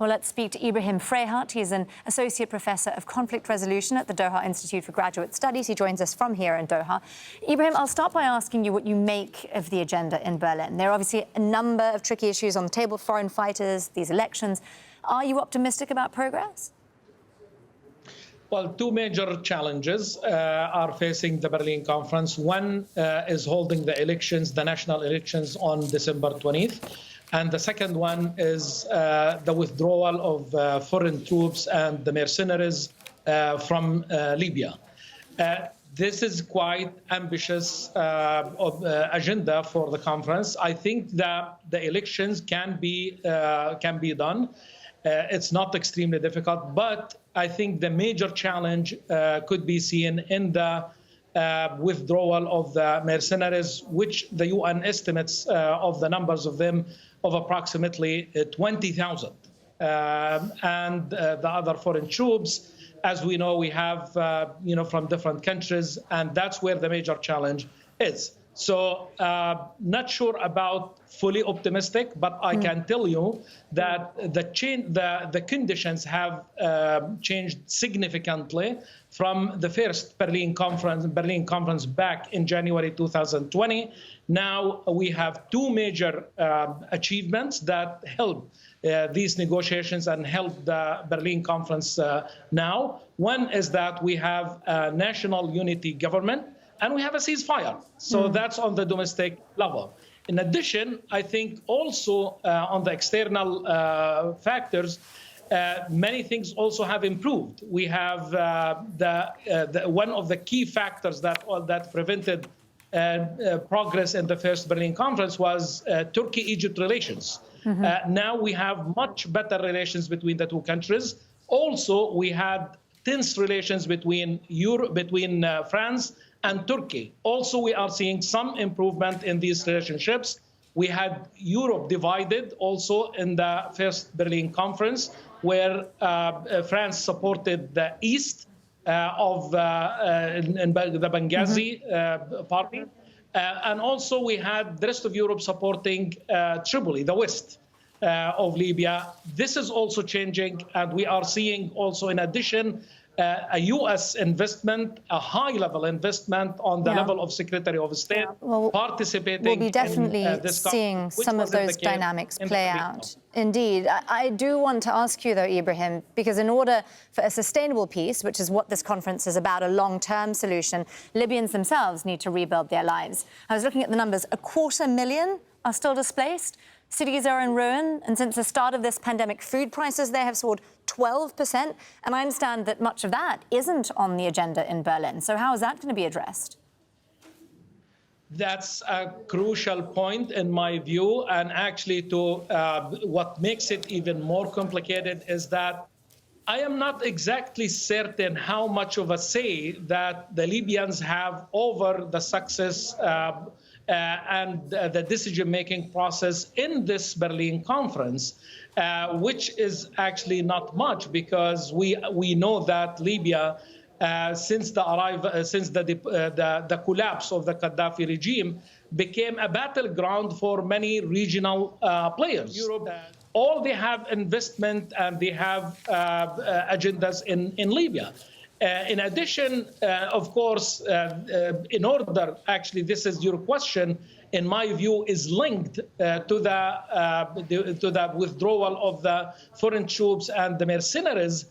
Well, let's speak to Ibrahim Freyhat. He's an Associate Professor of Conflict Resolution at the Doha Institute for Graduate Studies. He joins us from here in Doha. Ibrahim, I'll start by asking you what you make of the agenda in Berlin. There are obviously a number of tricky issues on the table, foreign fighters, these elections. Are you optimistic about progress? Well, two major challenges are facing the Berlin conference. One is holding the elections, the national elections, on December 20th. And the second one is the withdrawal of foreign troops and the mercenaries from Libya. This is quite ambitious agenda for the conference. I think that the elections can be done. It's not extremely difficult, but I think the major challenge could be seen in the withdrawal of the mercenaries, which the UN estimates of the numbers of them of approximately 20,000. And the other foreign troops, as we know, we have from different countries, and that's where the major challenge is. So not sure about fully optimistic, but I can tell you that the conditions have changed significantly from the first Berlin conference back in January 2020. Now we have two major achievements that help these negotiations and help the Berlin conference now. One is that we have a national unity government, and we have a ceasefire. So that's on the domestic level. In addition, I think also on the external factors, many things also have improved. We have one of the key factors that prevented progress in the first Berlin conference was Turkey-Egypt relations. Now we have much better relations between the two countries. Also, we had tense relations between France and Turkey. Also, we are seeing some improvement in these relationships. We had Europe divided also in the first Berlin conference, where France supported the east of the Benghazi party. And also we had the rest of Europe supporting Tripoli, the west of Libya. This is also changing, and we are seeing also, in addition, a U.S. investment, a high-level investment on the level of Secretary of State participating. We'll be definitely seeing some of those dynamics play out. Indeed. I do want to ask you, though, Ibrahim, because in order for a sustainable peace, which is what this conference is about, a long-term solution, Libyans themselves need to rebuild their lives. I was looking at the numbers. 250,000 are still displaced. Cities are in ruin, and since the start of this pandemic, food prices there have soared 12%. And I understand that much of that isn't on the agenda in Berlin. So how is that going to be addressed? That's a crucial point in my view. And actually, what makes it even more complicated is that I am not exactly certain how much of a say that the Libyans have over the success and the decision-making process in this Berlin conference, which is actually not much, because we know that Libya, since the collapse of the Gaddafi regime, became a battleground for many regional players. Europe, all they have investment and they have agendas in Libya. In addition, of course, in order, actually, this is your question, in my view, is linked to the withdrawal of the foreign troops and the mercenaries.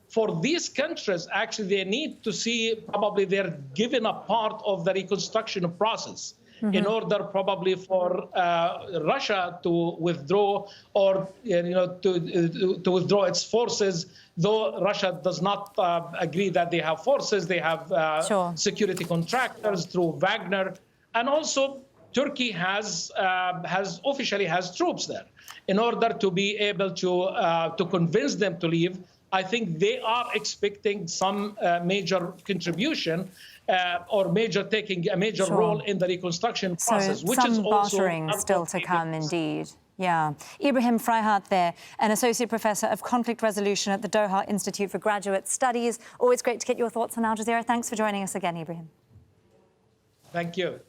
For these countries, actually, they need to see probably they're given a part of the reconstruction process. In order probably for Russia to withdraw, or to withdraw its forces, though Russia does not agree that they have forces. They have security contractors through Wagner, and also Turkey has officially has troops there. In order to be able to convince them to leave, I think they are expecting some major contribution or taking a major role in the reconstruction process, which is also bartering still to come, indeed. Yeah. Ibrahim Freyhat there, an Associate Professor of Conflict Resolution at the Doha Institute for Graduate Studies. Always great to get your thoughts on Al Jazeera. Thanks for joining us again, Ibrahim. Thank you.